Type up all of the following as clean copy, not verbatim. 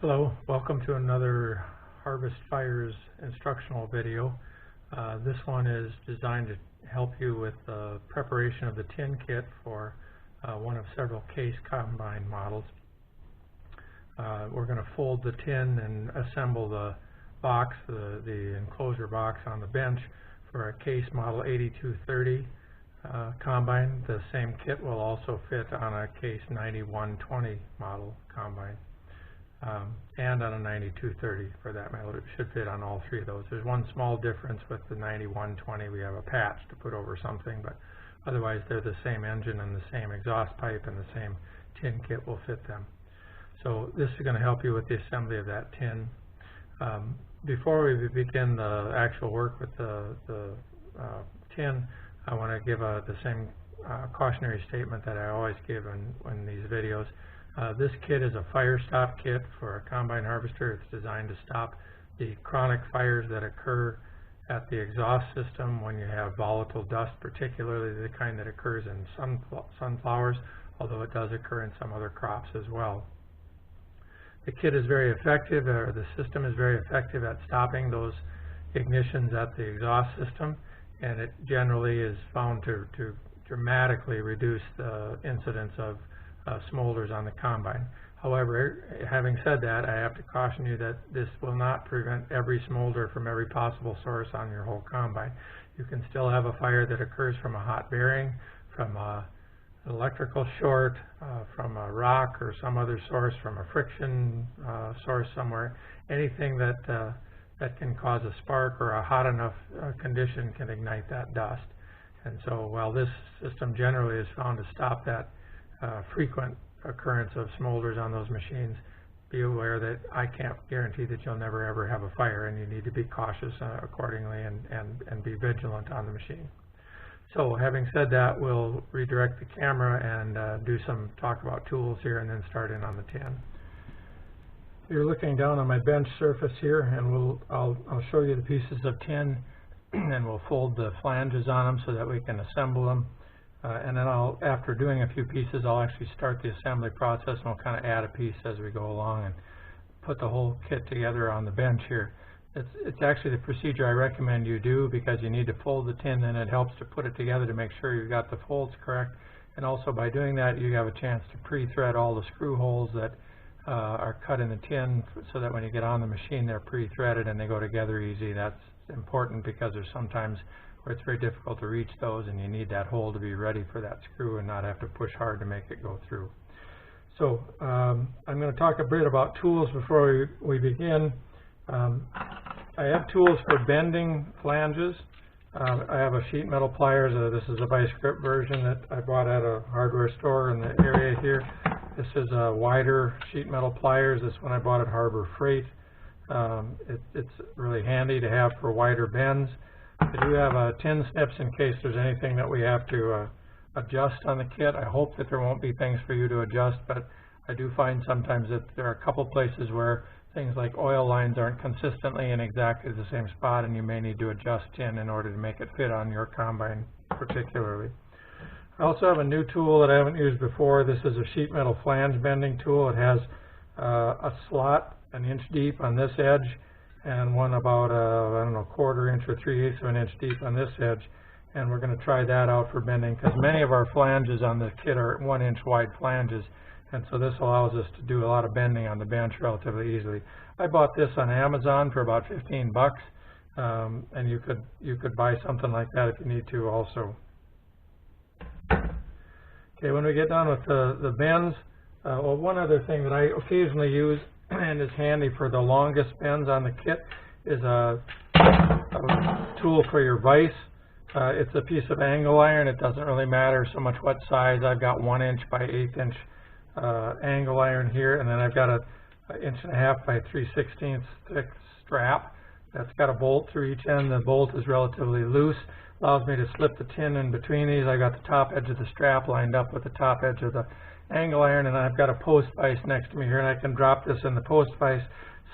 Hello, welcome to another Harvest Fires instructional video. This one is designed to help you with the preparation of the tin kit for one of several case combine models. We're going to fold the tin and assemble the box, the enclosure box on the bench for a case model 8230 combine. The same kit will also fit on a case 9120 model combine. And on a 9230 for that matter. It should fit on all three of those. There's one small difference with the 9120. We have a patch to put over something, but otherwise they're the same engine and the same exhaust pipe, and the same tin kit will fit them. So this is going to help you with the assembly of that tin. Before we begin the actual work with the tin, I want to give the same cautionary statement that I always give in these videos. This kit is a fire stop kit for a combine harvester. It's designed to stop the chronic fires that occur at the exhaust system when you have volatile dust, particularly the kind that occurs in sunflowers, although it does occur in some other crops as well. The kit is very effective, or the system is very effective at stopping those ignitions at the exhaust system, and it generally is found to dramatically reduce the incidence of smolders on the combine. However, having said that, I have to caution you that this will not prevent every smolder from every possible source on your whole combine. You can still have a fire that occurs from a hot bearing, from an electrical short, from a rock or some other source, from a friction source somewhere. Anything that can cause a spark or a hot enough condition can ignite that dust. And so while this system generally is found to stop that frequent occurrence of smolders on those machines, be aware that I can't guarantee that you'll never ever have a fire, and you need to be cautious accordingly and be vigilant on the machine. So having said that, we'll redirect the camera and do some talk about tools here and then start in on the tin. You're looking down on my bench surface here, and I'll show you the pieces of tin, and we'll fold the flanges on them so that we can assemble them. And then after doing a few pieces, I'll actually start the assembly process, and we'll kind of add a piece as we go along and put the whole kit together on the bench here. It's actually the procedure I recommend you do, because you need to fold the tin, and it helps to put it together to make sure you've got the folds correct. And also by doing that, you have a chance to pre-thread all the screw holes that are cut in the tin, so that when you get on the machine, they're pre-threaded and they go together easy. That's important because there's sometimes where it's very difficult to reach those, and you need that hole to be ready for that screw and not have to push hard to make it go through. So I'm going to talk a bit about tools before we begin. I have tools for bending flanges. I have a sheet metal pliers. This is a vice grip version that I bought at a hardware store in the area here. This is a wider sheet metal pliers. This one I bought at Harbor Freight. It's really handy to have for wider bends. I do have tin snips in case there's anything that we have to adjust on the kit. I hope that there won't be things for you to adjust, but I do find sometimes that there are a couple places where things like oil lines aren't consistently in exactly the same spot, and you may need to adjust tin in order to make it fit on your combine particularly. I also have a new tool that I haven't used before. This is a sheet metal flange bending tool. It has a slot an inch deep on this edge, and one about, I don't know, 1/4 inch or 3/8 of an inch deep on this edge. And we're going to try that out for bending, because many of our flanges on the kit are 1 inch wide flanges, and so this allows us to do a lot of bending on the bench relatively easily. I bought this on Amazon for about 15 bucks, and you could buy something like that if you need to also. Okay, when we get done with the bends, well, one other thing that I occasionally use and is handy for the longest bends on the kit is a tool for your vise. It's a piece of angle iron. It doesn't really matter so much what size. I've got 1 inch by 1/8 inch angle iron here, and then I've got a 1.5 by 3/16 thick strap that's got a bolt through each end. The bolt is relatively loose, allows me to slip the tin in between these. I got the top edge of the strap lined up with the top edge of the angle iron, and I've got a post vise next to me here, and I can drop this in the post vise,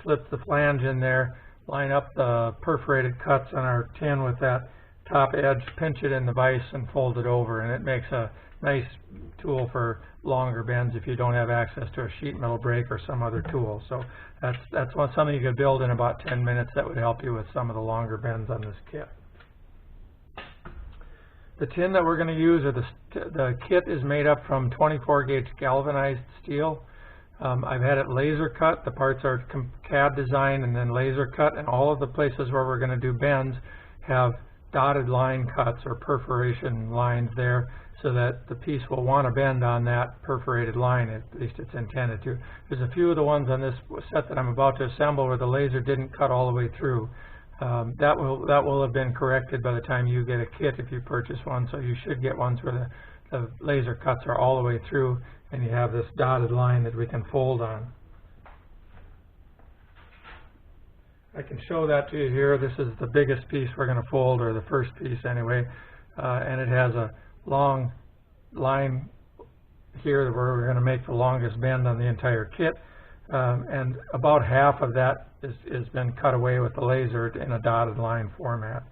slip the flange in there, line up the perforated cuts on our tin with that top edge, pinch it in the vise, and fold it over, and it makes a nice tool for longer bends if you don't have access to a sheet metal brake or some other tool. So that's something you could build in about 10 minutes that would help you with some of the longer bends on this kit. The tin that we're going to use, or the kit, is made up from 24 gauge galvanized steel. I've had it laser cut. The parts are CAD design and then laser cut, and all of the places where we're going to do bends have dotted line cuts or perforation lines there, so that the piece will want to bend on that perforated line, at least it's intended to. There's a few of the ones on this set that I'm about to assemble where the laser didn't cut all the way through. That will have been corrected by the time you get a kit if you purchase one, so you should get ones where the laser cuts are all the way through and you have this dotted line that we can fold on. I can show that to you here. This is the biggest piece we're going to fold, or the first piece anyway, and it has a long line here where we're going to make the longest bend on the entire kit, and about half of that has been cut away with the laser in a dotted line format.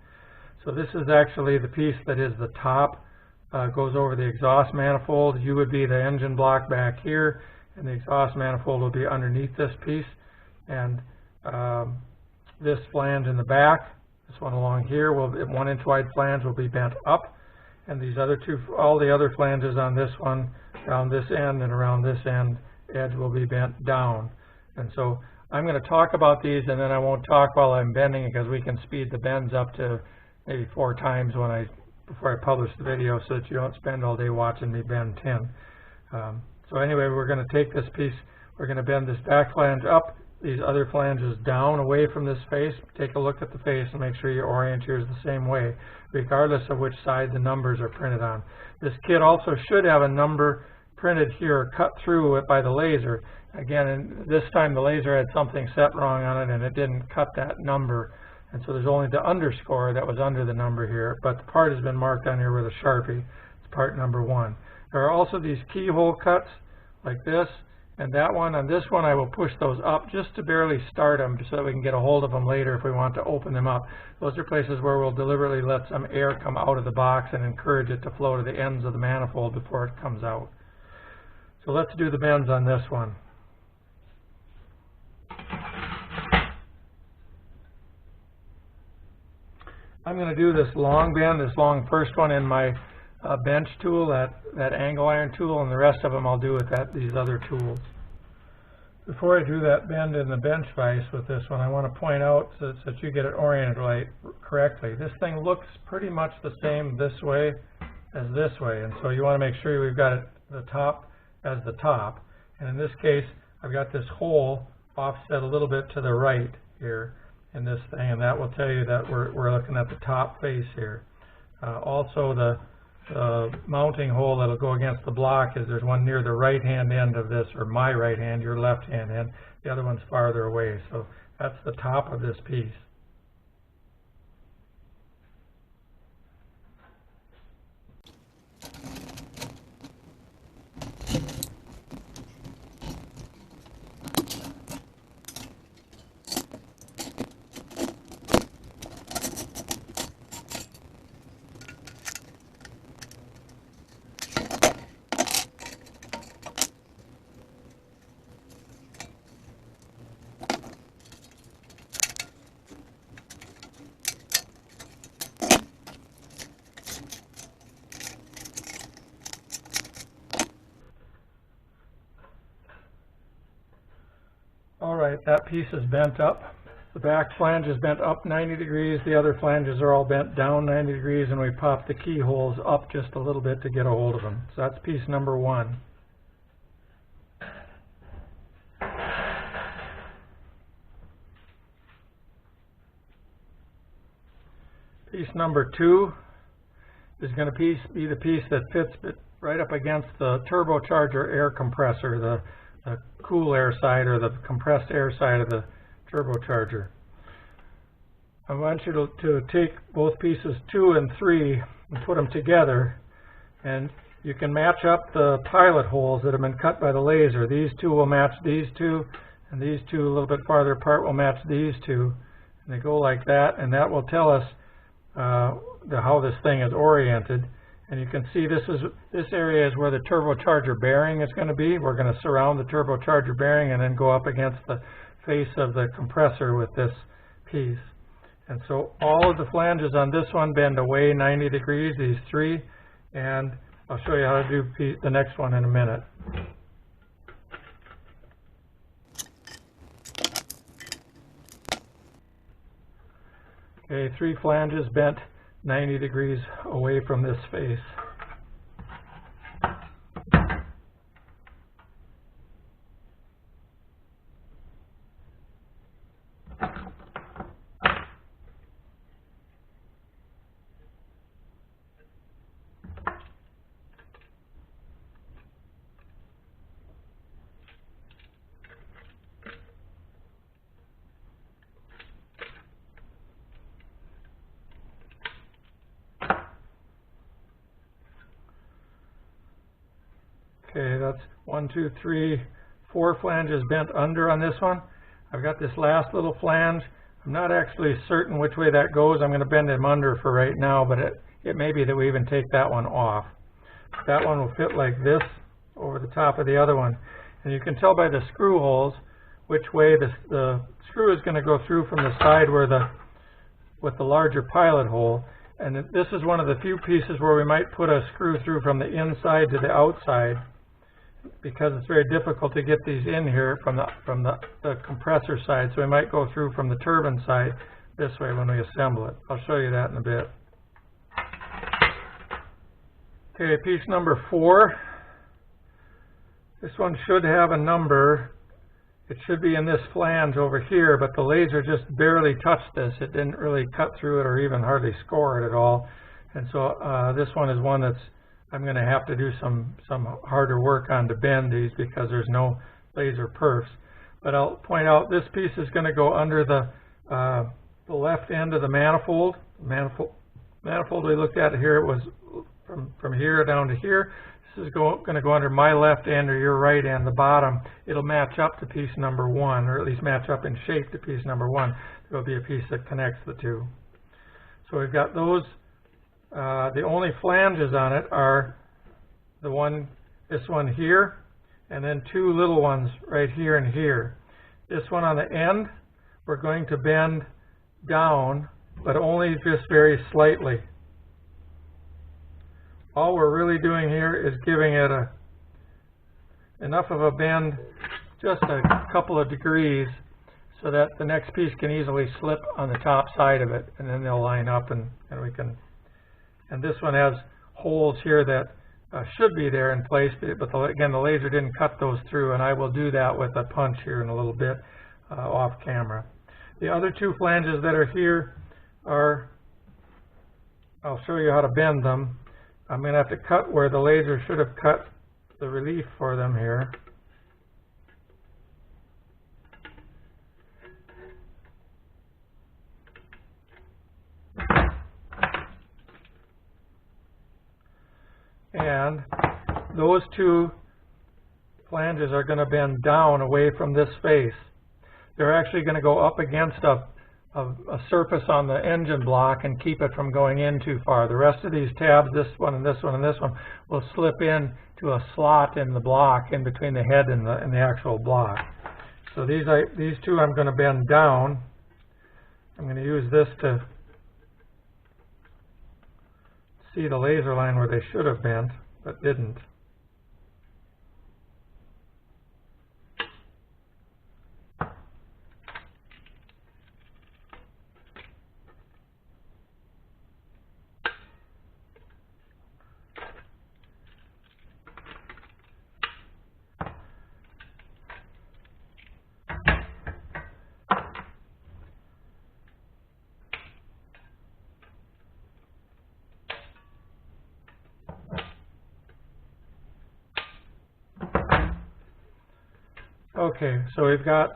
So this is actually the piece that is the top, goes over the exhaust manifold. You would be the engine block back here, and the exhaust manifold will be underneath this piece, and this flange in the back, this one along here, 1 inch wide flange will be bent up, and these other two, all the other flanges on this one, around this end and around this end edge, will be bent down. And so I'm going to talk about these, and then I won't talk while I'm bending, because we can speed the bends up to maybe 4 times before I publish the video, so that you don't spend all day watching me bend tin. So anyway, we're going to take this piece, we're going to bend this back flange up, these other flanges down away from this face. Take a look at the face and make sure you orient yours the same way, regardless of which side the numbers are printed on. This kit also should have a number printed here, cut through it by the laser. Again, this time the laser had something set wrong on it, and it didn't cut that number. And so there's only the underscore that was under the number here, but the part has been marked on here with a Sharpie. It's part number 1. There are also these keyhole cuts, like this, and that one. On this one, I will push those up just to barely start them, so that we can get a hold of them later if we want to open them up. Those are places where we'll deliberately let some air come out of the box and encourage it to flow to the ends of the manifold before it comes out. So let's do the bends on this one. I'm going to do this long bend, this long first one, in my bench tool, that angle iron tool, and the rest of them I'll do with these other tools. Before I do that bend in the bench vise with this one, I want to point out, so that you get it oriented correctly. This thing looks pretty much the same this way as this way, and so you want to make sure we've got it the top as the top. And in this case, I've got this hole offset a little bit to the right here in this thing, and that will tell you that we're looking at the top face here. Also, the mounting hole that'll go against the block there's one near the right hand end of this, or my right hand, your left hand end. The other one's farther away, so that's the top of this piece. Alright, that piece is bent up. The back flange is bent up 90 degrees, the other flanges are all bent down 90 degrees, and we pop the keyholes up just a little bit to get a hold of them. So that's piece number 1. Piece number 2 is going to be the piece that fits right up against the turbocharger air compressor, the cool air side, or the compressed air side of the turbocharger. I want you to take both pieces 2 and 3 and put them together, and you can match up the pilot holes that have been cut by the laser. These two will match these two, and these two a little bit farther apart will match these two, and they go like that, and that will tell us how this thing is oriented. And you can see this area is where the turbocharger bearing is going to be. We're going to surround the turbocharger bearing and then go up against the face of the compressor with this piece. And so all of the flanges on this one bend away 90 degrees, these three, and I'll show you how to do the next one in a minute. Okay, three flanges bent 90 degrees away from this face. Okay, that's 1, 2, 3, 4 flanges bent under on this one. I've got this last little flange. I'm not actually certain which way that goes. I'm going to bend them under for right now, but it may be that we even take that one off. That one will fit like this over the top of the other one. And you can tell by the screw holes which way the screw is going to go through from the side with the larger pilot hole. And this is one of the few pieces where we might put a screw through from the inside to the outside, because it's very difficult to get these in here from the compressor side. So we might go through from the turbine side this way when we assemble it. I'll show you that in a bit. Okay, piece number 4. This one should have a number. It should be in this flange over here, but the laser just barely touched this. It didn't really cut through it or even hardly score it at all. And so this one is one that's I'm going to have to do some harder work on to bend these because there's no laser perfs. But I'll point out this piece is going to go under the left end of the manifold. Manifold we looked at here, it was from here down to here. This is going to go under my left end or your right end, the bottom. It'll match up to piece number 1, or at least match up in shape to piece number 1. There will be a piece that connects the two. So we've got those. The only flanges on it are this one here, and then 2 little ones right here and here. This one on the end, we're going to bend down, but only just very slightly. All we're really doing here is giving it enough of a bend, just a couple of degrees, so that the next piece can easily slip on the top side of it, and then they'll line up and we can. And this one has holes here that should be there in place, but again, the laser didn't cut those through, and I will do that with a punch here in a little bit off camera. The other 2 flanges that are here I'll show you how to bend them. I'm going to have to cut where the laser should have cut the relief for them here. And those 2 flanges are going to bend down away from this face. They're actually going to go up against a surface on the engine block and keep it from going in too far. The rest of these tabs, this one and this one and this one, will slip in to a slot in the block in between the head and the actual block. So these 2 I'm going to bend down. I'm going to use this to see the laser line where they should have bent, but didn't. Okay, so we've got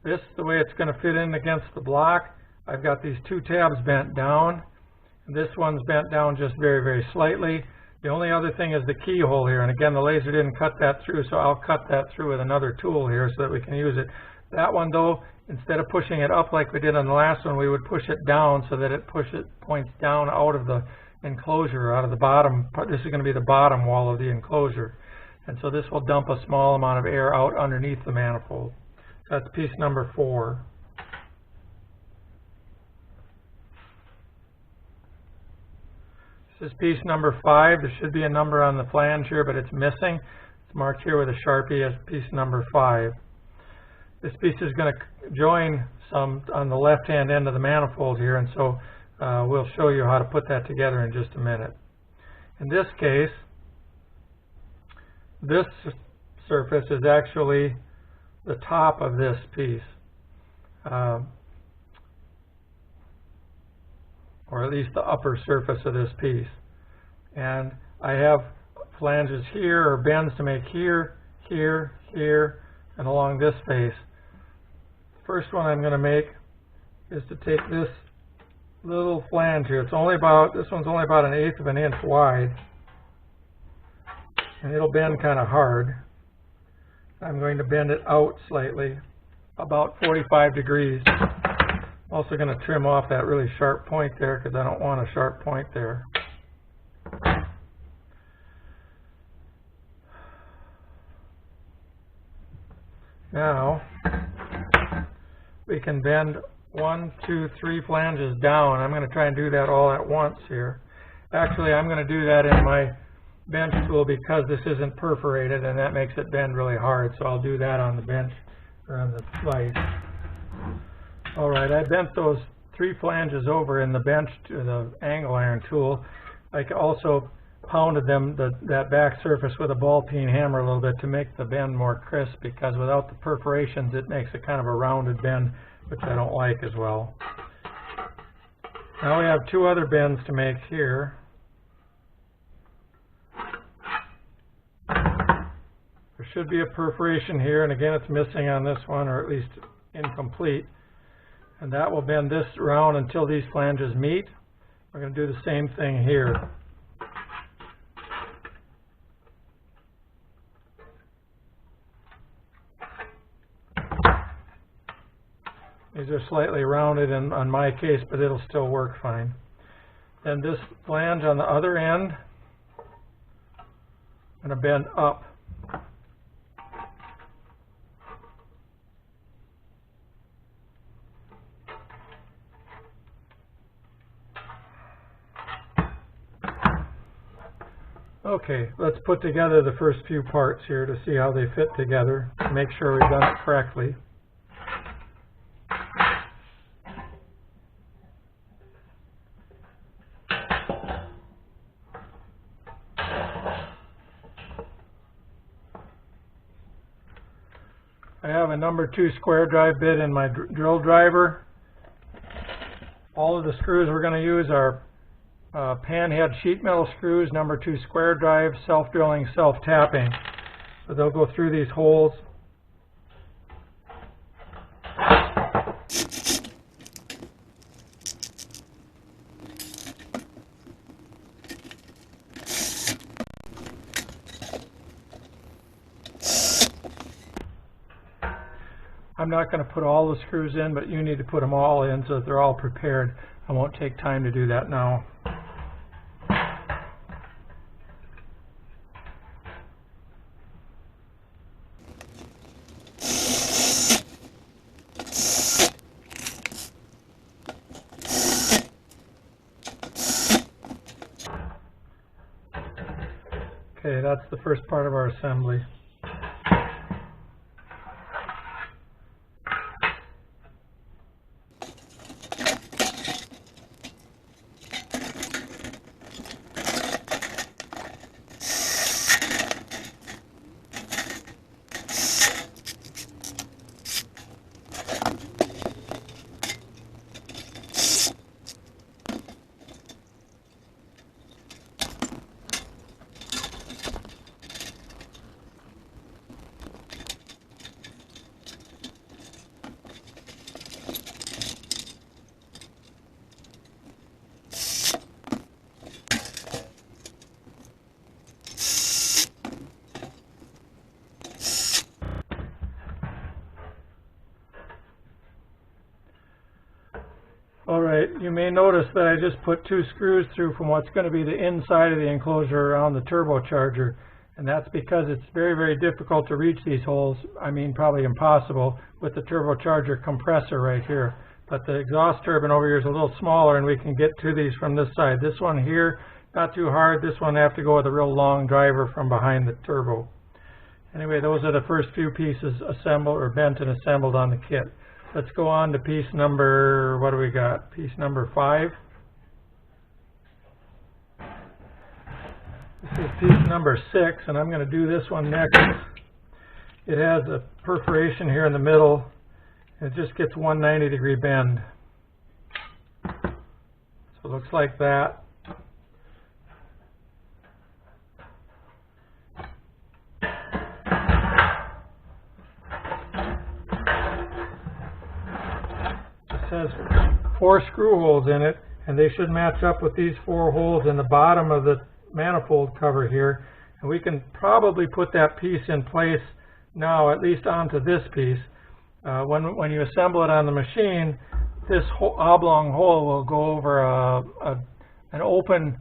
this the way it's going to fit in against the block. I've got these 2 tabs bent down. This one's bent down just very, very slightly. The only other thing is the keyhole here, and again, the laser didn't cut that through, so I'll cut that through with another tool here so that we can use it. That one, though, instead of pushing it up like we did on the last one, we would push it down so that it points down out of the enclosure out of the bottom. This is going to be the bottom wall of the enclosure. And so this will dump a small amount of air out underneath the manifold. So that's piece number 4. This is piece number 5. There should be a number on the flange here, but it's missing. It's marked here with a Sharpie as piece number 5. This piece is going to join some on the left-hand end of the manifold here, and so we'll show you how to put that together in just a minute. In this case, this surface is actually the top of this piece, or at least the upper surface of this piece. And I have flanges here, or bends to make here, here, here, and along this face. First one I'm going to make is to take this little flange here. This one's only about 1/8 of an inch wide, and it'll bend kind of hard. I'm going to bend it out slightly, about 45 degrees. I'm also going to trim off that really sharp point there because I don't want a sharp point there. Now, we can bend 1, 2, 3 flanges down. I'm going to try and do that all at once here. Actually, I'm going to do that in my bench tool because this isn't perforated, and that makes it bend really hard. So I'll do that on the bench, or on the slice. All right, I bent those 3 flanges over in the bench to the angle iron tool. I also pounded them, that back surface, with a ball peen hammer a little bit to make the bend more crisp, because without the perforations it makes a kind of a rounded bend, which I don't like as well. Now we have 2 other bends to make here. There should be a perforation here, and again it's missing on this one, or at least incomplete. And that will bend this around until these flanges meet. We're going to do the same thing here. These are slightly rounded on my case, but it'll still work fine. Then this flange on the other end, I'm going to bend up. Okay, let's put together the first few parts here to see how they fit together, to make sure we've done it correctly. I have a number 2 square drive bit in my drill driver. All of the screws we're going to use are panhead sheet metal screws, number 2 square drive, self-drilling, self-tapping. So they'll go through these holes. I'm not going to put all the screws in, but you need to put them all in so that they're all prepared. I won't take time to do that now. Okay, that's the first part of our assembly. Alright, you may notice that I just put 2 screws through from what's going to be the inside of the enclosure around the turbocharger, and that's because it's very, very difficult to reach these holes. I mean, probably impossible with the turbocharger compressor right here. But the exhaust turbine over here is a little smaller, and we can get to these from this side. This one here, not too hard. This one I have to go with a real long driver from behind the turbo. Anyway, those are the first few pieces assembled or bent and assembled on the kit. Let's go on to piece number, what do we got? Piece number 5. This is piece number 6, and I'm going to do this one next. It has a perforation here in the middle, and it just gets 190-degree bend. So it looks like that. Has 4 screw holes in it, and they should match up with these 4 holes in the bottom of the manifold cover here, and we can probably put that piece in place now, at least onto this piece. When you assemble it on the machine, this oblong hole will go over an open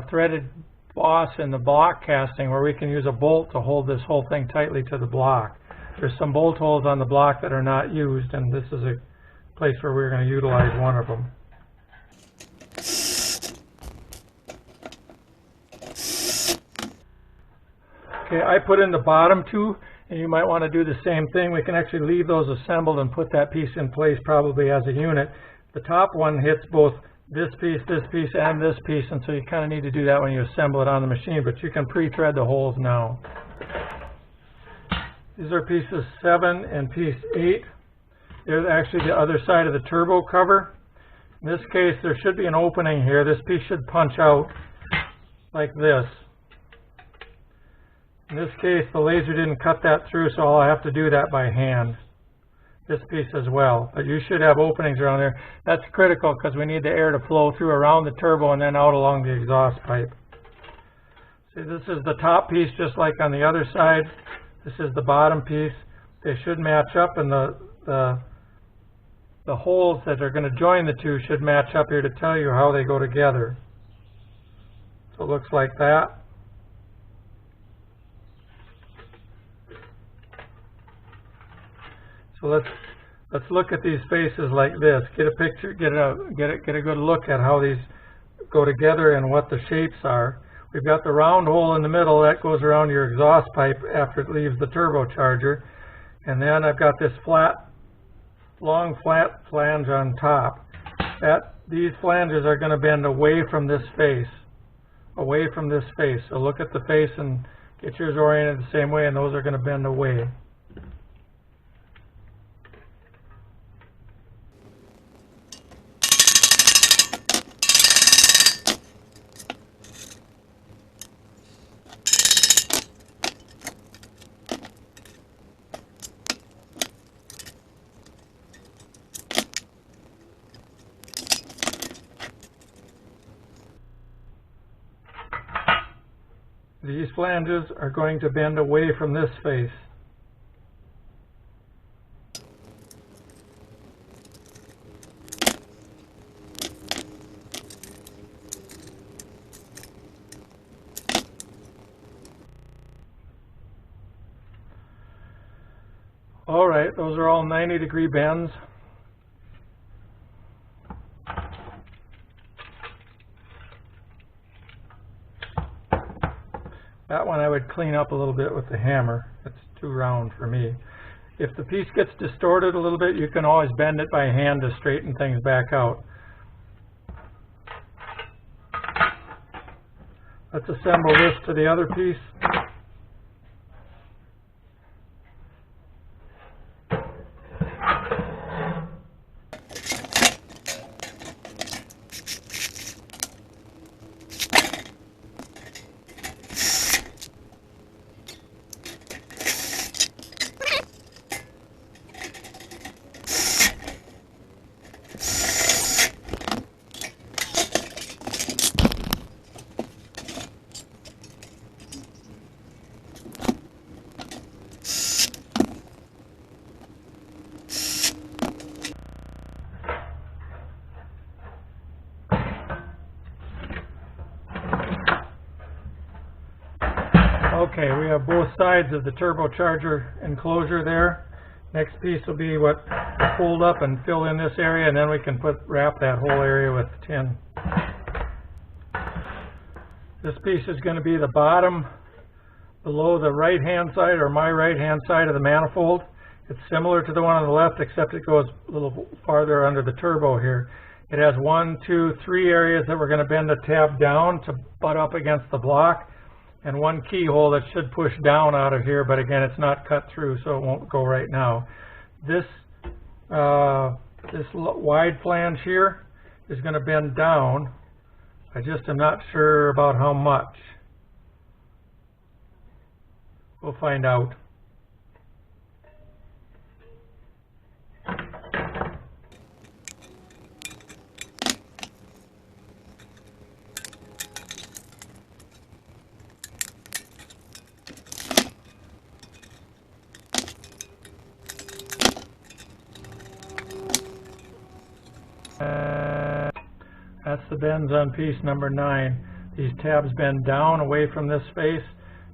threaded boss in the block casting, where we can use a bolt to hold this whole thing tightly to the block. There's some bolt holes on the block that are not used, and this is a place where we're going to utilize one of them. Okay, I put in the bottom 2, and you might want to do the same thing. We can actually leave those assembled and put that piece in place probably as a unit. The top one hits both this piece, and this piece, and so you kind of need to do that when you assemble it on the machine, but you can pre-thread the holes now. These are pieces 7 and piece 8. There's actually the other side of the turbo cover. In this case, there should be an opening here. This piece should punch out like this. In this case, the laser didn't cut that through, so I'll have to do that by hand. This piece as well. But you should have openings around there. That's critical because we need the air to flow through around the turbo and then out along the exhaust pipe. See, this is the top piece just like on the other side. This is the bottom piece. They should match up, and the holes that are going to join the 2 should match up here to tell you how they go together. So it looks like that. So let's look at these faces like this. Get a picture, get a good look at how these go together and what the shapes are. We've got the round hole in the middle that goes around your exhaust pipe after it leaves the turbocharger, and then I've got this long flat flange on top. These flanges are going to bend away from this face. So look at the face and get yours oriented the same way, and those are going to bend away. These flanges are going to bend away from this face. All right, those are all 90-degree bends. That one I would clean up a little bit with the hammer. It's too round for me. If the piece gets distorted a little bit, you can always bend it by hand to straighten things back out. Let's assemble this to the other piece. Okay, we have both sides of the turbocharger enclosure there. Next piece will be what will fold up and fill in this area, and then we can wrap that whole area with tin. This piece is going to be the bottom below the right-hand side, or my right-hand side of the manifold. It's similar to the one on the left, except it goes a little farther under the turbo here. It has 1, 2, 3 areas that we're going to bend the tab down to butt up against the block, and 1 keyhole that should push down out of here, but again, it's not cut through, so it won't go right now. This wide flange here is going to bend down. I just am not sure about how much. We'll find out. That's the bends on piece number 9. These tabs bend down away from this face.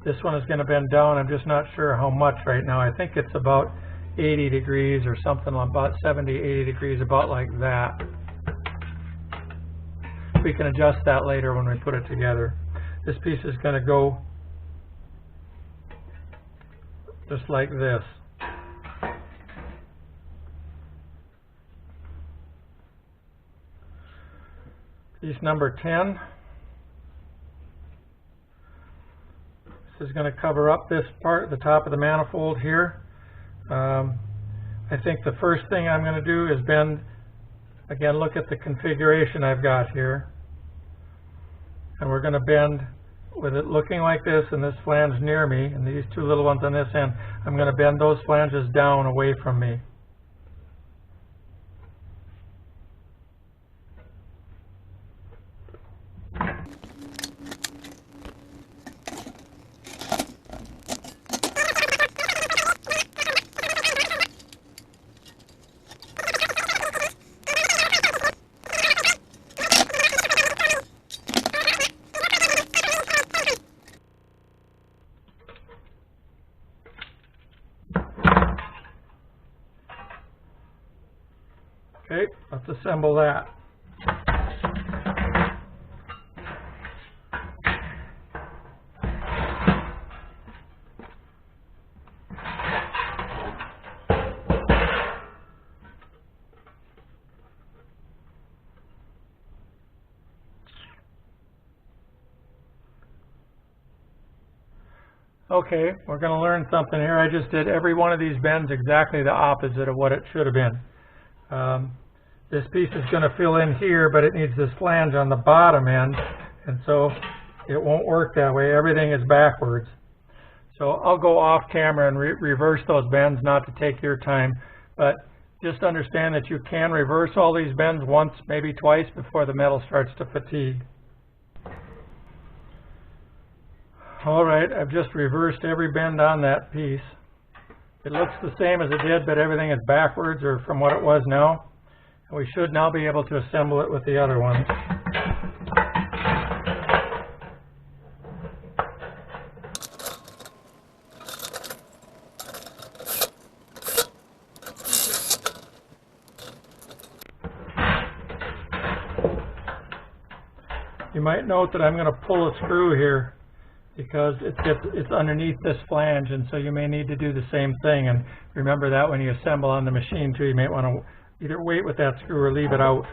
This one is going to bend down. I'm just not sure how much right now. I think it's about 80 degrees or something, about 70, 80 degrees, about like that. We can adjust that later when we put it together. This piece is going to go just like this. Piece number 10. This is going to cover up this part, the top of the manifold here. I think the first thing I'm going to do is bend, again, look at the configuration I've got here. And we're going to bend with it looking like this and this flange near me, and these 2 little ones on this end. I'm going to bend those flanges down away from me. Okay, let's assemble that. Okay, we're going to learn something here. I just did every one of these bends exactly the opposite of what it should have been. This piece is going to fill in here, but it needs this flange on the bottom end, and so it won't work that way. Everything is backwards. So I'll go off camera and reverse those bends, not to take your time, but just understand that you can reverse all these bends once, maybe twice, before the metal starts to fatigue. All right, I've just reversed every bend on that piece. It looks the same as it did, but everything is backwards, or from what it was now. And we should now be able to assemble it with the other ones. You might note that I'm going to pull a screw here, because it's underneath this flange, and so you may need to do the same thing. And remember that when you assemble on the machine too, you may want to either wait with that screw or leave it out.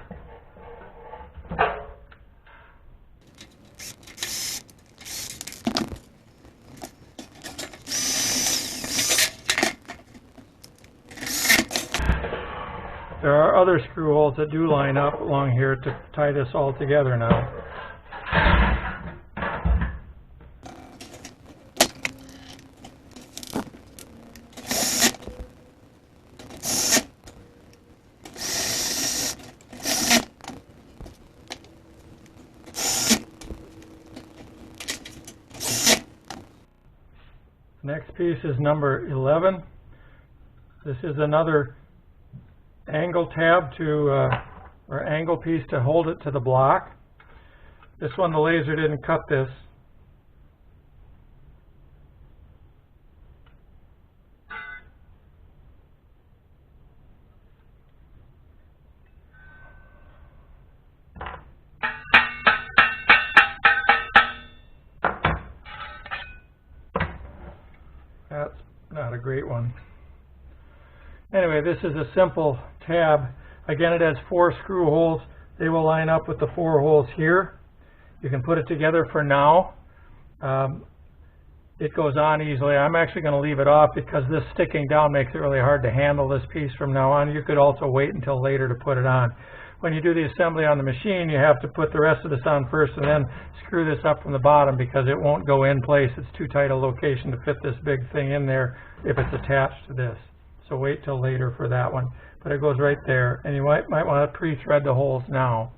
There are other screw holes that do line up along here to tie this all together now. Next piece is number 11. This is another angle tab or angle piece to hold it to the block. This one, the laser didn't cut this. one. Anyway, this is a simple tab. Again, it has 4 screw holes. They will line up with the 4 holes here. You can put it together for now. It goes on easily. I'm actually going to leave it off because this sticking down makes it really hard to handle this piece from now on. You could also wait until later to put it on. When you do the assembly on the machine, you have to put the rest of this on first and then screw this up from the bottom because it won't go in place. It's too tight a location to fit this big thing in there if it's attached to this. So wait till later for that one. But it goes right there. And you might want to pre-thread the holes now.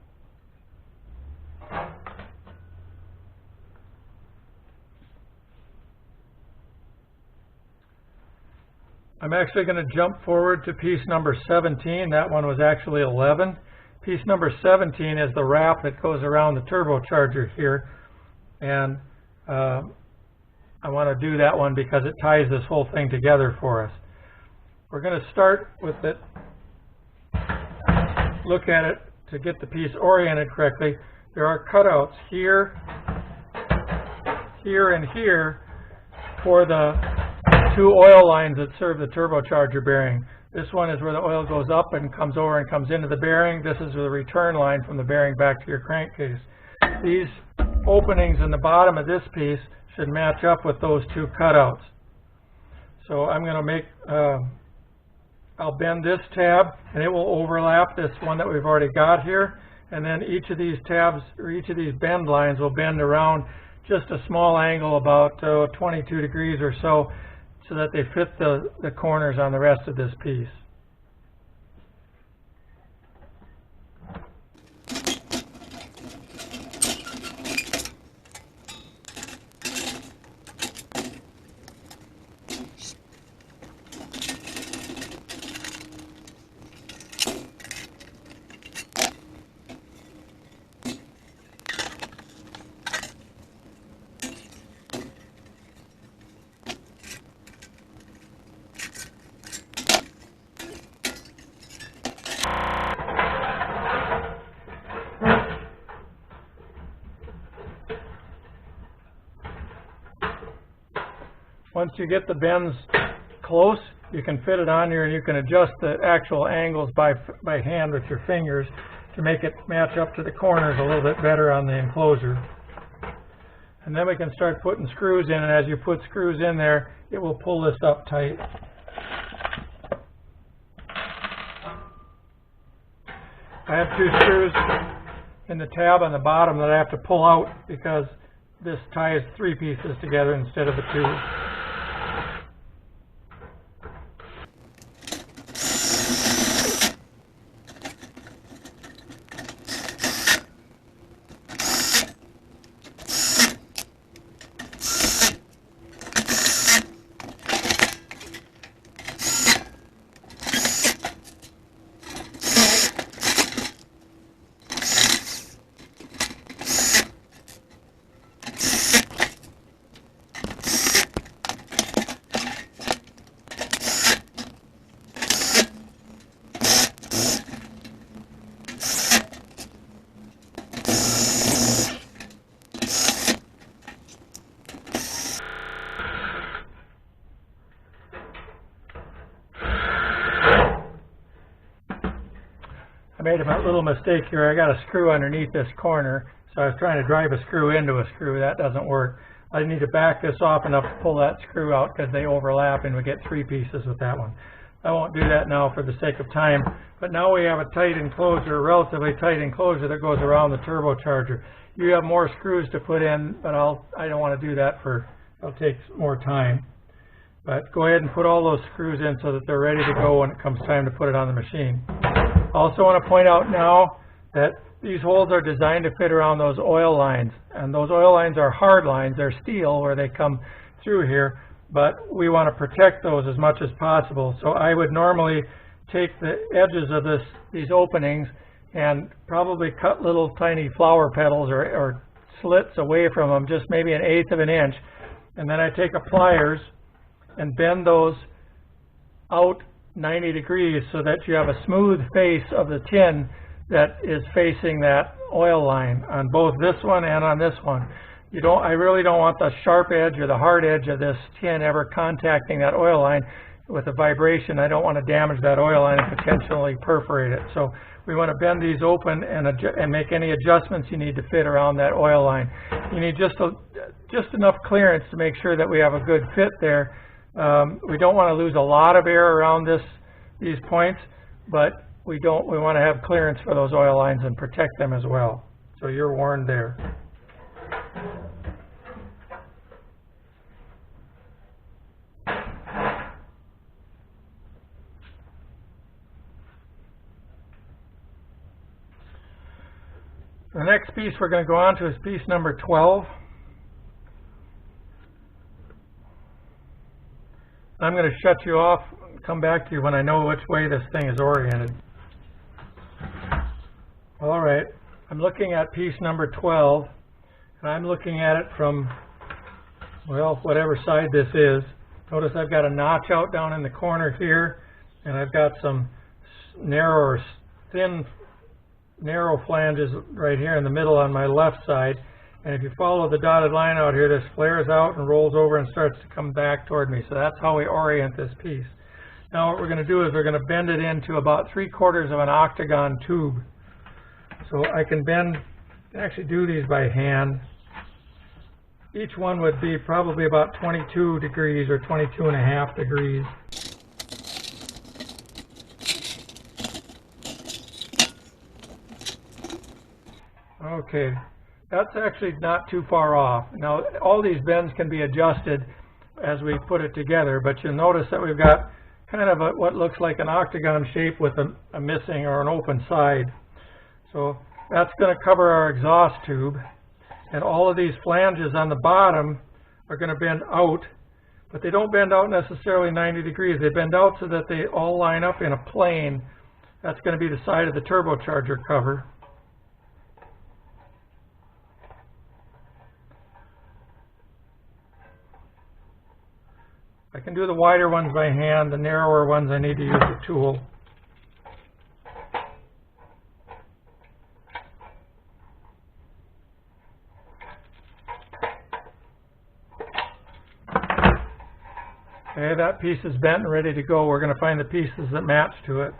I'm actually going to jump forward to piece number 17. That one was actually 11. Piece number 17 is the wrap that goes around the turbocharger here. And I want to do that one because it ties this whole thing together for us. We're going to start with it, look at it to get the piece oriented correctly. There are cutouts here, here, and here for the 2 oil lines that serve the turbocharger bearing. This one is where the oil goes up and comes over and comes into the bearing. This is the return line from the bearing back to your crankcase. These openings in the bottom of this piece should match up with those 2 cutouts. So I'm going to make, I'll bend this tab and it will overlap this one that we've already got here. And then each of these tabs, or each of these bend lines will bend around just a small angle, about 22 degrees or so that they fit the corners on the rest of this piece. Once you get the bends close, you can fit it on here and you can adjust the actual angles by hand with your fingers to make it match up to the corners a little bit better on the enclosure. And then we can start putting screws in, and as you put screws in there, it will pull this up tight. I have 2 screws in the tab on the bottom that I have to pull out because this ties 3 pieces together instead of the 2. I made a little mistake here. I got a screw underneath this corner, so I was trying to drive a screw into a screw. That doesn't work. I need to back this off enough to pull that screw out because they overlap and we get 3 pieces with that one. I won't do that now for the sake of time, but now we have a tight enclosure, a relatively tight enclosure that goes around the turbocharger. You have more screws to put in, but I don't want to do that it'll take more time. But go ahead and put all those screws in so that they're ready to go when it comes time to put it on the machine. I also want to point out now that these holes are designed to fit around those oil lines. And those oil lines are hard lines. They're steel where they come through here. But we want to protect those as much as possible. So I would normally take the edges of these openings and probably cut little tiny flower petals or slits away from them, just maybe 1/8 of an inch. And then I take a pliers and bend those out 90 degrees so that you have a smooth face of the tin that is facing that oil line on both this one and on this one. I really don't want the sharp edge or the hard edge of this tin ever contacting that oil line. with a vibration. I don't want to damage that oil line and potentially perforate it. So we want to bend these open and make any adjustments you need to fit around that oil line. You need just enough clearance to make sure that we have a good fit there. We don't want to lose a lot of air around these points, but we want to have clearance for those oil lines and protect them as well. So you're warned there. The next piece we're going to go on to is piece number 12. I'm going to shut you off and come back to you when I know which way this thing is oriented. All right, I'm looking at piece number 12, and I'm looking at it from, well, whatever side this is. Notice I've got a notch out down in the corner here, and I've got some thin, narrow flanges right here in the middle on my left side. And if you follow the dotted line out here, this flares out and rolls over and starts to come back toward me. So that's how we orient this piece. Now what we're going to do is we're going to bend it into about 3/4 of an octagon tube. So I can actually do these by hand. Each one would be probably about 22 degrees or 22.5 degrees. Okay, that's actually not too far off. Now, all these bends can be adjusted as we put it together, but you'll notice that we've got kind of what looks like an octagon shape with a missing or an open side. So that's going to cover our exhaust tube, and all of these flanges on the bottom are going to bend out, but they don't bend out necessarily 90 degrees. They bend out so that they all line up in a plane. That's going to be the side of the turbocharger cover. I can do the wider ones by hand. The narrower ones I need to use a tool. Okay, that piece is bent and ready to go. We're going to find the pieces that match to it.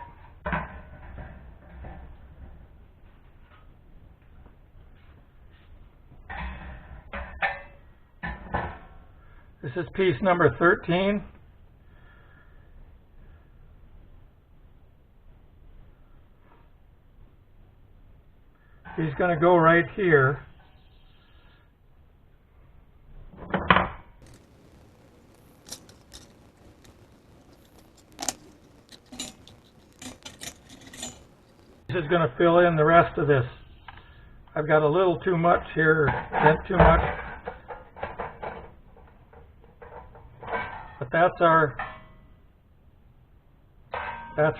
This is piece number 13. He's going to go right here. This is going to fill in the rest of this. I've got a little too much here, bent too much. But that's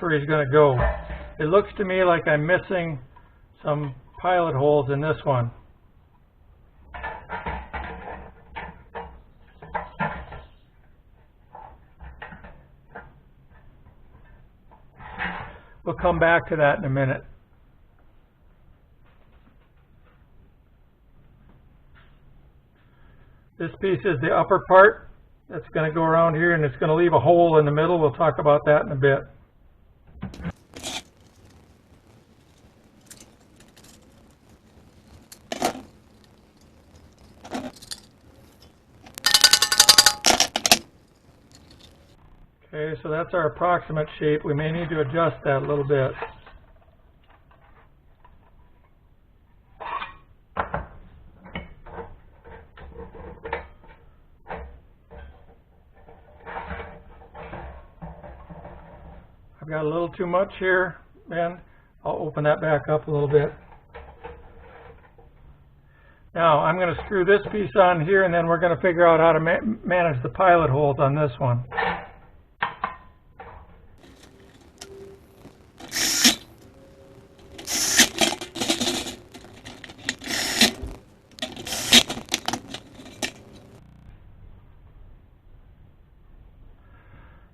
where he's going to go. It looks to me like I'm missing some pilot holes in this one. We'll come back to that in a minute. This piece is the upper part. That's going to go around here, and it's going to leave a hole in the middle. We'll talk about that in a bit. Okay, so that's our approximate shape. We may need to adjust that a little bit. I've got a little too much here, Ben. I'll open that back up a little bit. Now, I'm going to screw this piece on here, and then we're going to figure out how to manage the pilot holes on this one.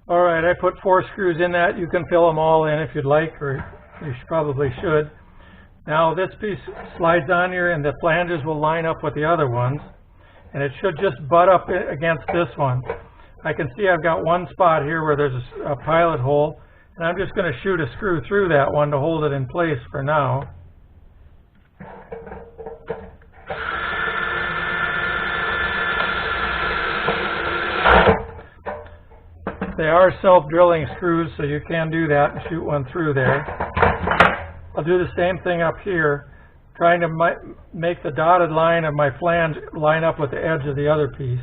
All right, I put 4 screws in that. You can fill them all in if you'd like, or you probably should. Now this piece slides on here, and the flanges will line up with the other ones, and it should just butt up against this one. I can see I've got one spot here where there's a pilot hole, and I'm just going to shoot a screw through that one to hold it in place for now. They are self-drilling screws, so you can do that and shoot one through there. I'll do the same thing up here, trying to make the dotted line of my flange line up with the edge of the other piece.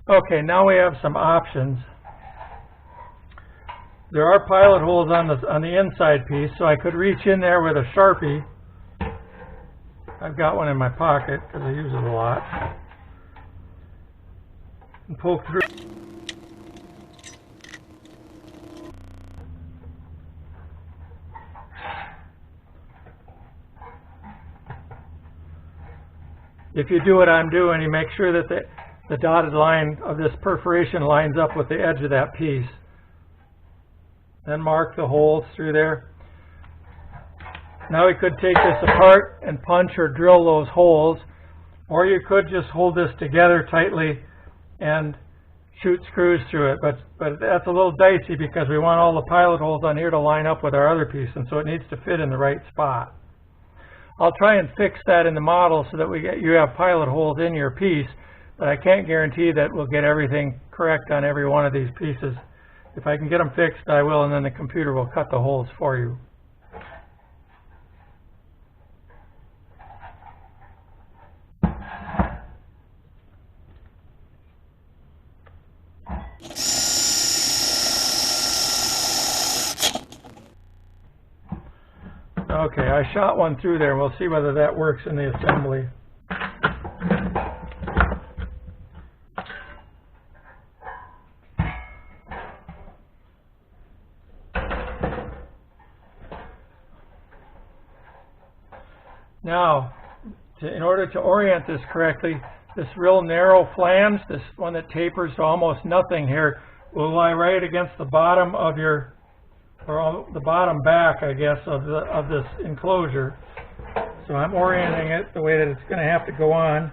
Okay, now we have some options. There are pilot holes on the inside piece, so I could reach in there with a Sharpie. I've got one in my pocket because I use it a lot. And pull through. If you do what I'm doing, you make sure that the dotted line of this perforation lines up with the edge of that piece. Then mark the holes through there. Now we could take this apart and punch or drill those holes, or you could just hold this together tightly and shoot screws through it. But that's a little dicey because we want all the pilot holes on here to line up with our other piece, and so it needs to fit in the right spot. I'll try and fix that in the model so that you have pilot holes in your piece, but I can't guarantee that we'll get everything correct on every one of these pieces. If I can get them fixed, I will, and then the computer will cut the holes for you. Okay, I shot one through there, and we'll see whether that works in the assembly. Now, in order to orient this correctly, this real narrow flange, this one that tapers to almost nothing here, will lie right against the bottom of your, or the bottom back, I guess, of this enclosure. So I'm orienting it the way that it's going to have to go on.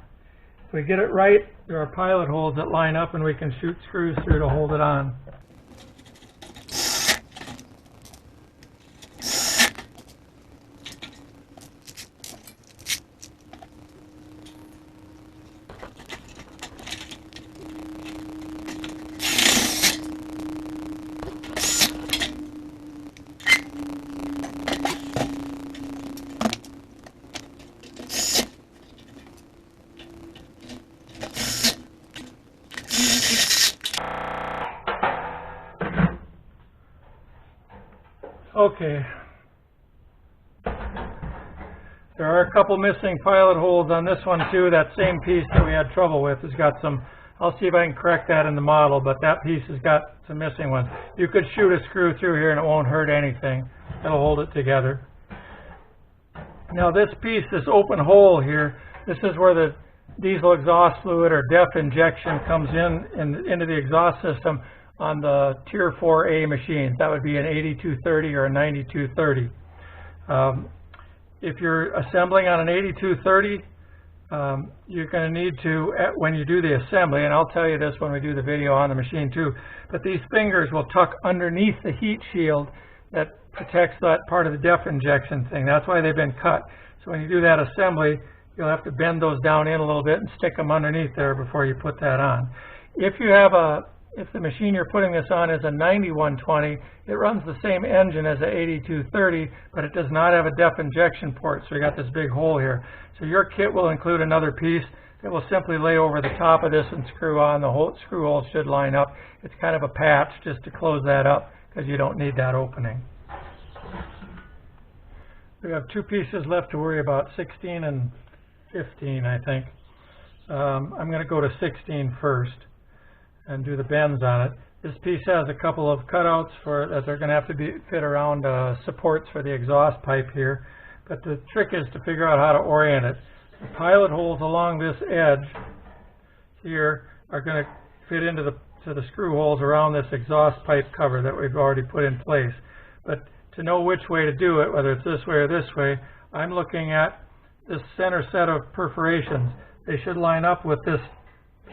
If we get it right, there are pilot holes that line up, and we can shoot screws through to hold it on. Okay. There are a couple missing pilot holes on this one too. That same piece that we had trouble with has got some. I'll see if I can correct that in the model, but that piece has got some missing ones. You could shoot a screw through here and it won't hurt anything. It'll hold it together. Now this piece, this open hole here, this is where the diesel exhaust fluid or DEF injection comes into the exhaust system on the Tier 4A machines. That would be an 8230 or a 9230. If you're assembling on an 8230, you're going to need to, when you do the assembly, and I'll tell you this when we do the video on the machine too, but these fingers will tuck underneath the heat shield that protects that part of the DEF injection thing. That's why they've been cut. So when you do that assembly, you'll have to bend those down in a little bit and stick them underneath there before you put that on. If the machine you're putting this on is a 9120, it runs the same engine as the 8230, but it does not have a DEF injection port, so you got this big hole here. So your kit will include another piece that will simply lay over the top of this and screw on. The screw hole should line up. It's kind of a patch just to close that up because you don't need that opening. We have two pieces left to worry about, 16 and 15, I think. I'm going to go to 16 first and do the bends on it. This piece has a couple of cutouts that are going to have to be fit around supports for the exhaust pipe here. But the trick is to figure out how to orient it. The pilot holes along this edge here are going to fit into the screw holes around this exhaust pipe cover that we've already put in place. But to know which way to do it, whether it's this way or this way, I'm looking at this center set of perforations. They should line up with this.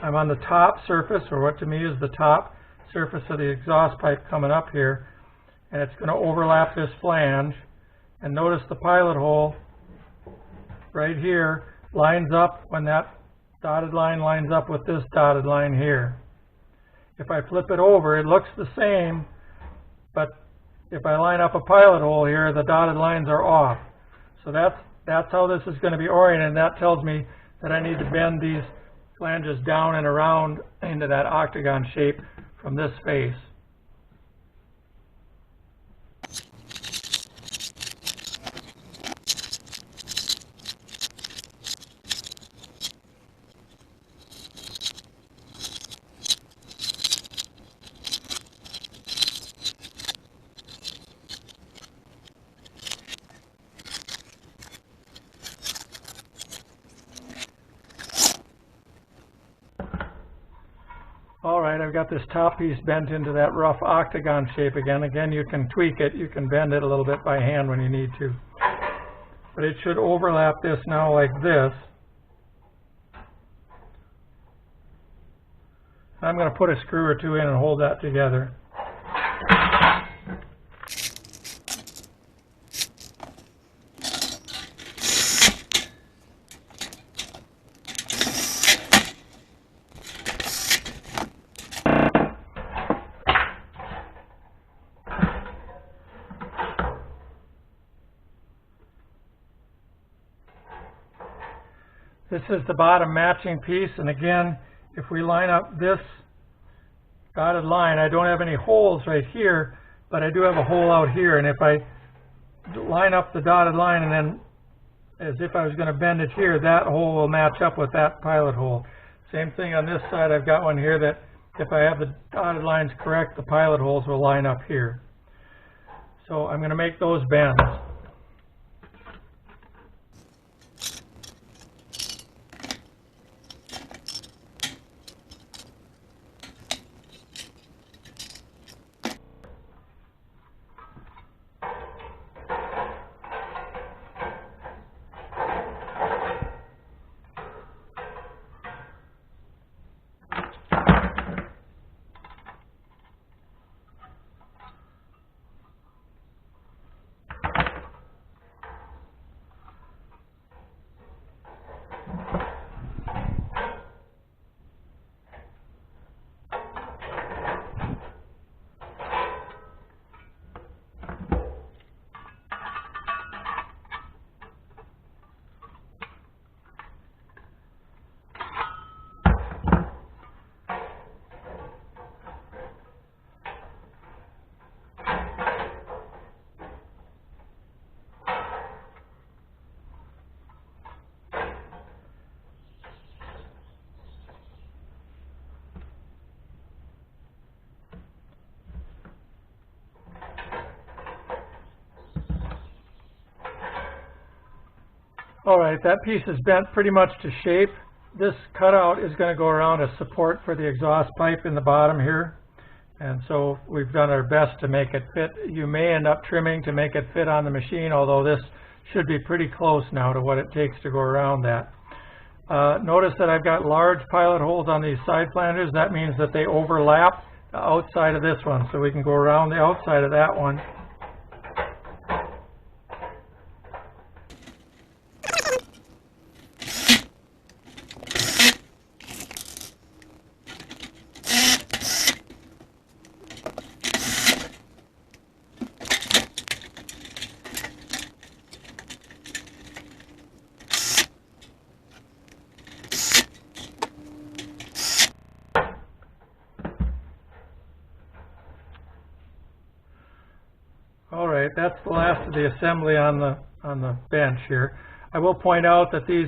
I'm on the top surface, or what to me is the top surface of the exhaust pipe coming up here, and it's going to overlap this flange. And notice the pilot hole right here lines up when that dotted line lines up with this dotted line here. If I flip it over, it looks the same, but if I line up a pilot hole here, the dotted lines are off. So that's how this is going to be oriented, and that tells me that I need to bend these flanges down and around into that octagon shape from this face. Alright, I've got this top piece bent into that rough octagon shape again. Again, you can tweak it. You can bend it a little bit by hand when you need to. But it should overlap this now like this. I'm going to put a screw or two in and hold that together. This is the bottom matching piece, and again, if we line up this dotted line, I don't have any holes right here, but I do have a hole out here, and if I line up the dotted line and then as if I was going to bend it here, that hole will match up with that pilot hole. Same thing on this side, I've got one here that if I have the dotted lines correct, the pilot holes will line up here. So I'm going to make those bends. Alright, that piece is bent pretty much to shape. This cutout is going to go around as support for the exhaust pipe in the bottom here. And so we've done our best to make it fit. You may end up trimming to make it fit on the machine, although this should be pretty close now to what it takes to go around that. Notice that I've got large pilot holes on these side flanges. That means that they overlap the outside of this one. So we can go around the outside of that one. Alright, that's the last of the assembly on the bench here. I will point out that these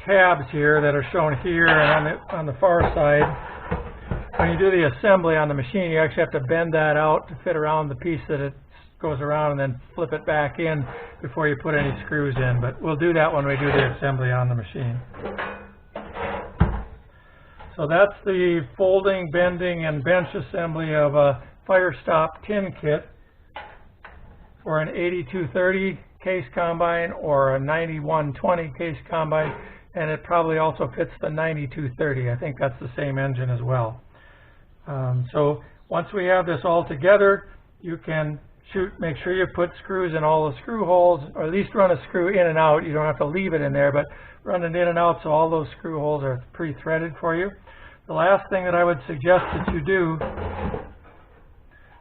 tabs here that are shown here and on the far side when you do the assembly on the machine, you actually have to bend that out to fit around the piece that it goes around, and then flip it back in before you put any screws in. But we'll do that when we do the assembly on the machine. So that's the folding, bending, and bench assembly of a fire stop tin kit for an 8230 case combine or a 9120 case combine, and it probably also fits the 9230. I think that's the same engine as well. So once we have this all together, you can make sure you put screws in all the screw holes, or at least run a screw in and out. You don't have to leave it in there, but run it in and out so all those screw holes are pre-threaded for you. The last thing that I would suggest that you do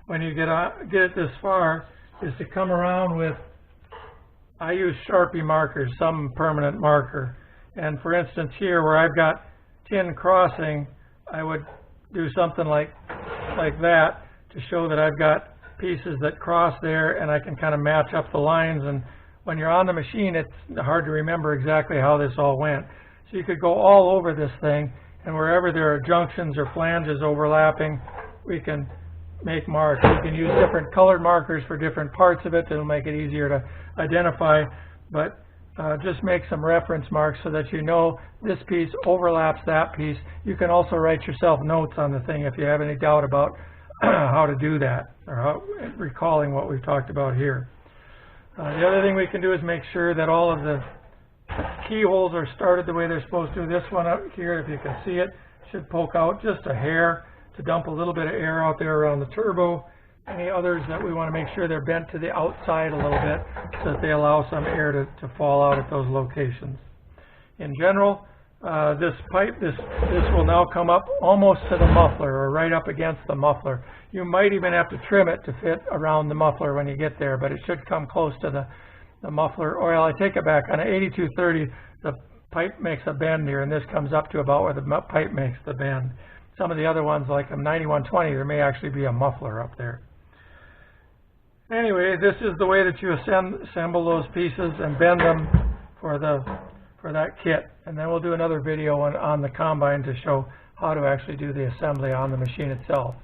when you get it this far is to come around with, I use Sharpie markers, some permanent marker. And for instance here where I've got tin crossing, I would do something like that to show that I've got pieces that cross there, and I can kind of match up the lines. And when you're on the machine, it's hard to remember exactly how this all went. So you could go all over this thing, and wherever there are junctions or flanges overlapping, we can make marks. You can use different colored markers for different parts of it. That'll make it easier to identify, but just make some reference marks so that you know this piece overlaps that piece. You can also write yourself notes on the thing if you have any doubt about how to do that, or recalling what we've talked about here. The other thing we can do is make sure that all of the keyholes are started the way they're supposed to. This one up here, if you can see it, should poke out just a hair to dump a little bit of air out there around the turbo. Any others that we want to make sure they're bent to the outside a little bit so that they allow some air to fall out at those locations. In general, this pipe, this will now come up almost to the muffler, or right up against the muffler. You might even have to trim it to fit around the muffler when you get there, but it should come close to the muffler. Or I take it back, on an 8230, the pipe makes a bend here, and this comes up to about where the pipe makes the bend. Some of the other ones, like a 9120, there may actually be a muffler up there. Anyway, this is the way that you assemble those pieces and bend them for that kit. And then we'll do another video on the combine to show how to actually do the assembly on the machine itself.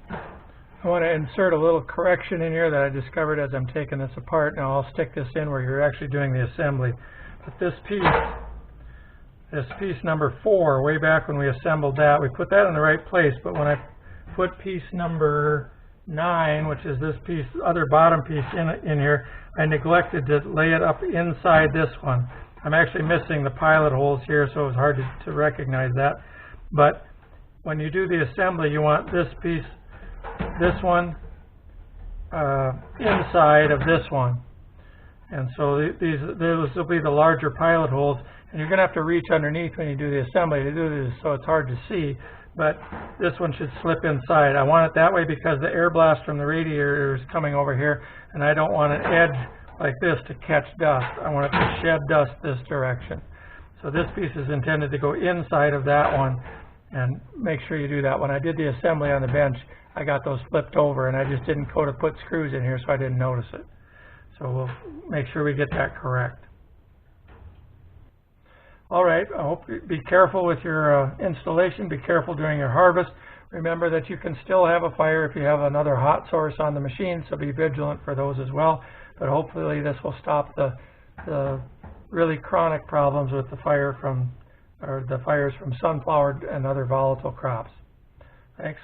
I want to insert a little correction in here that I discovered as I'm taking this apart. Now I'll stick this in where you're actually doing the assembly. But this piece number 4, way back when we assembled that, we put that in the right place. But when I put piece number 9, which is this piece, other bottom piece in here, I neglected to lay it up inside this one. I'm actually missing the pilot holes here, so it's hard to recognize that. But when you do the assembly, you want this piece, this one, inside of this one. And so those will be the larger pilot holes. And you're going to have to reach underneath when you do the assembly to do this, so it's hard to see. But this one should slip inside. I want it that way because the air blast from the radiator is coming over here, and I don't want an edge like this to catch dust. I want it to shed dust this direction. So this piece is intended to go inside of that one, and make sure you do that. When I did the assembly on the bench, I got those flipped over, and I just didn't go to put screws in here, so I didn't notice it. So we'll make sure we get that correct. All right, I hope you be careful with your installation. Be careful during your harvest. Remember that you can still have a fire if you have another hot source on the machine, so be vigilant for those as well. But hopefully this will stop the really chronic problems with the fires from sunflower and other volatile crops. Thanks.